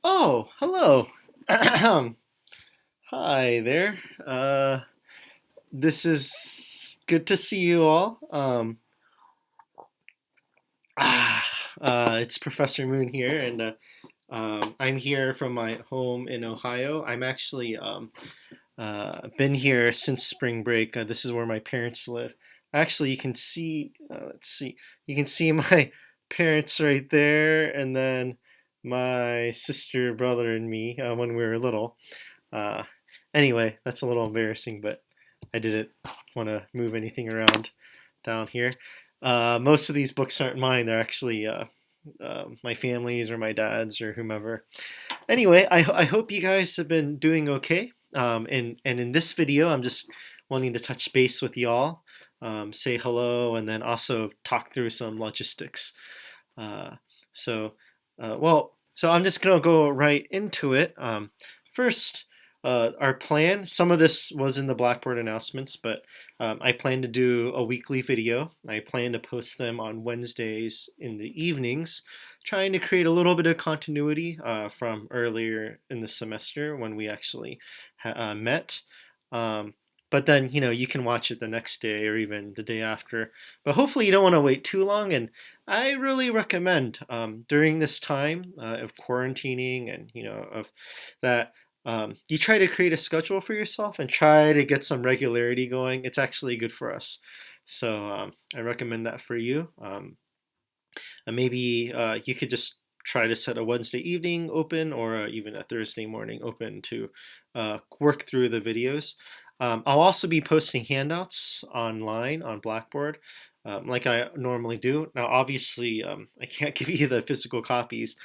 Oh, hello. Hi there. This is good to see you all. Ah, it's Professor Moon here, and I'm here from my home in Ohio. I'm actually been here since spring break. This is where my parents live. Actually, you can see. Let's see. You can see my parents right there, and then my sister, brother, and me when we were little. Uh, anyway, that's a little embarrassing, but I didn't want to move anything around down here. Most of these books aren't mine; they're actually my family's or my dad's or whomever. Anyway, I hope you guys have been doing okay. And in this video, I'm just wanting to touch base with y'all, say hello, and then also talk through some logistics. Uh, so, so I'm just gonna go right into it. First, our plan. Some of this was in the Blackboard announcements, but I plan to do a weekly video. I plan to post them on Wednesdays in the evenings, trying to create a little bit of continuity from earlier in the semester when we actually met. Um, but then you can watch it the next day or even the day after. But hopefully you don't want to wait too long, and I really recommend during this time of quarantining and of that you try to create a schedule for yourself and try to get some regularity going. It's actually good for us. So I recommend that for you. And maybe you could just try to set a Wednesday evening open or even a Thursday morning open to work through the videos. I'll also be posting handouts online on Blackboard like I normally do. Now, obviously, I can't give you the physical copies.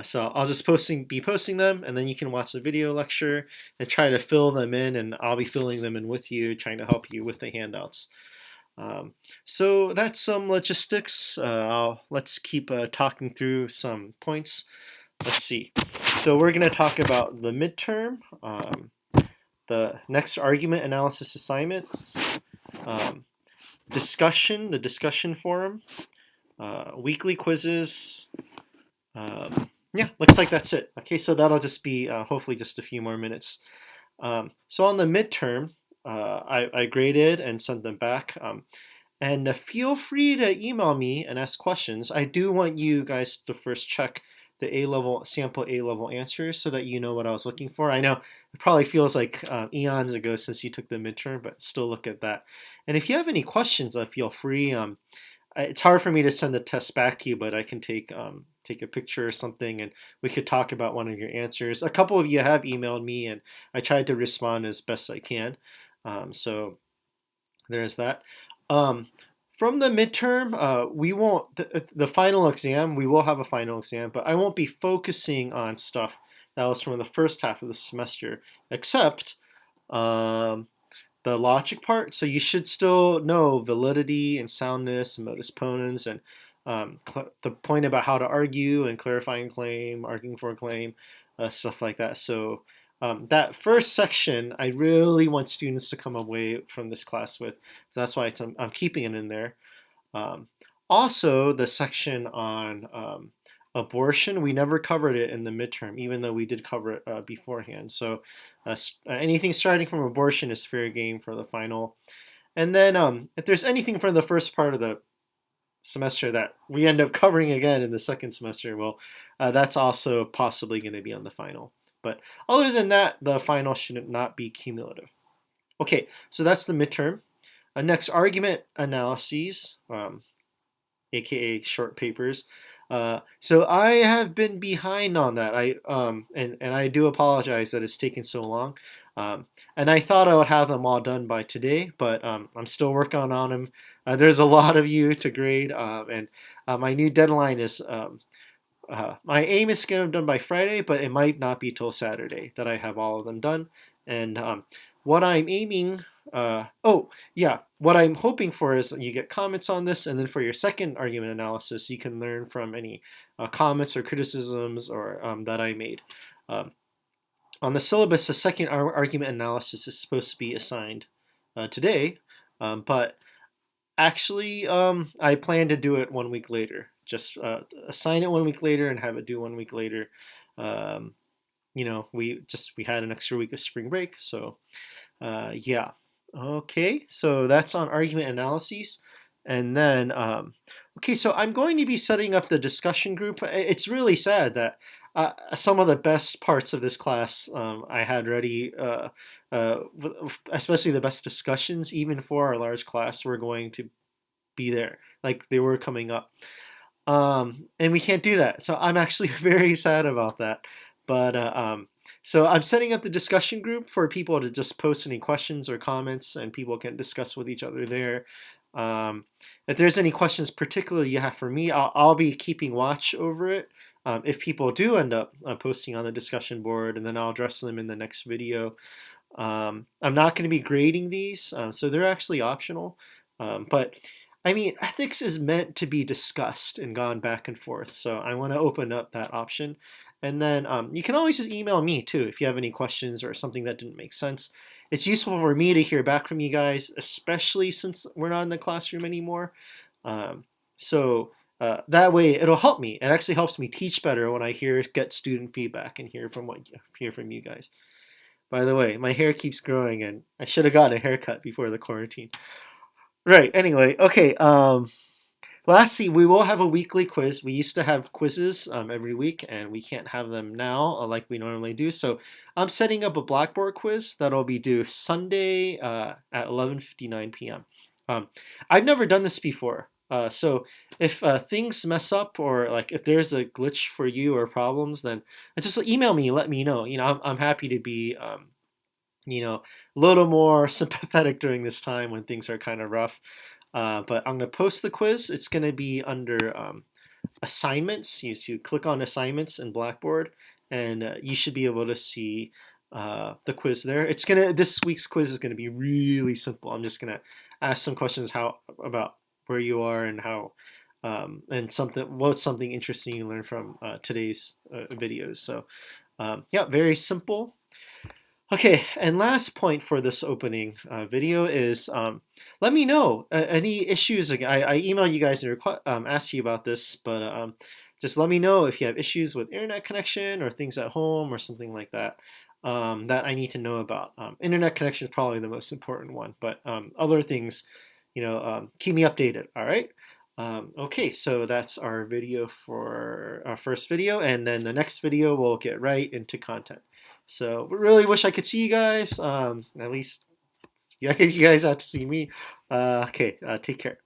So I'll just be posting them, and then you can watch the video lecture and try to fill them in, and I'll be filling them in with you, trying to help you with the handouts. Um, so that's some logistics. Let's keep talking through some points. Let's see. So we're going to talk about the midterm, the next argument analysis assignments, um, the discussion forum, weekly quizzes. Yeah, looks like that's it. Okay, so that'll just be hopefully just a few more minutes. So on the midterm, I graded and sent them back. And feel free to email me and ask questions. I do want you guys to first check the sample A level answers so that you know what I was looking for. I know it probably feels like eons ago since you took the midterm, but still look at that. And if you have any questions, feel free. It's hard for me to send the test back to you, but I can take a picture or something, and we could talk about one of your answers. A couple of you have emailed me, and I tried to respond as best I can. So there's that. Um, from the midterm, we won't the final exam. We will have a final exam, but I won't be focusing on stuff that was from the first half of the semester, except um, the logic part. So you should still know validity and soundness and modus ponens and the point about how to argue and clarifying claim, arguing for a claim, stuff like that. So that first section, I really want students to come away from this class with. So that's why I'm keeping it in there. Um, Also, the section on abortion, we never covered it in the midterm, even though we did cover it beforehand. So anything starting from abortion is fair game for the final. And then if there's anything from the first part of the semester that we end up covering again in the second semester, well, that's also possibly going to be on the final. But other than that, the final should not be cumulative. Okay, so that's the midterm. Next, argument analyses, aka short papers. So I have been behind on that. And I do apologize that it's taken so long. And I thought I would have them all done by today, but I'm still working on them. There's a lot of you to grade, and my new deadline is my aim is to get them done by Friday, but it might not be till Saturday that I have all of them done. And what I'm aiming, oh yeah, what I'm hoping for is you get comments on this, and then for your second argument analysis, you can learn from any comments or criticisms or that I made. Um, on the syllabus, the second argument analysis is supposed to be assigned today, but actually, I plan to do it 1 week later. just assign it 1 week later and have it due 1 week later. We had an extra week of spring break, so yeah. Okay, so that's on argument analyses. And then, okay, so I'm going to be setting up the discussion group. It's really sad that some of the best parts of this class I had ready, especially the best discussions, even for our large class, were going to be there. Like they were coming up. And we can't do that. So I'm actually very sad about that. But so I'm setting up the discussion group for people to just post any questions or comments, and people can discuss with each other there. Um, if there's any questions particularly you have for me, I'll be keeping watch over it. If people do end up posting on the discussion board, and then I'll address them in the next video. I'm not going to be grading these, so they're actually optional. But I mean, ethics is meant to be discussed and gone back and forth, so I want to open up that option. And then you can always just email me too if you have any questions or something that didn't make sense. It's useful for me to hear back from you guys, especially since we're not in the classroom anymore. So that way it'll help me. It actually helps me teach better when I get student feedback and hear from you guys. By the way, my hair keeps growing, and I should have gotten a haircut before the quarantine. Right. Anyway, okay. Lastly, we will have a weekly quiz. We used to have quizzes every week, and we can't have them now like we normally do. So I'm setting up a Blackboard quiz that'll be due Sunday at 11:59 p.m. I've never done this before. So if things mess up or like if there's a glitch for you or problems, then just email me. Let me know. I'm happy to be a little more sympathetic during this time when things are kind of rough. But I'm going to post the quiz. It's going to be under assignments. You click on assignments in Blackboard, and you should be able to see the quiz there. This week's quiz is going to be really simple. I'm just going to ask some questions about where you are and how and what's something interesting you learned from today's videos. So yeah, very simple. Okay, and last point for this opening video is let me know any issues. I emailed you guys and asked you about this, but just let me know if you have issues with internet connection or things at home or something like that that I need to know about. Internet connection is probably the most important one, but other things, keep me updated. All right. Okay, so that's our video for our first video, and then the next video we'll get right into content. So really wish I could see you guys. At least you guys have to see me. Okay, take care.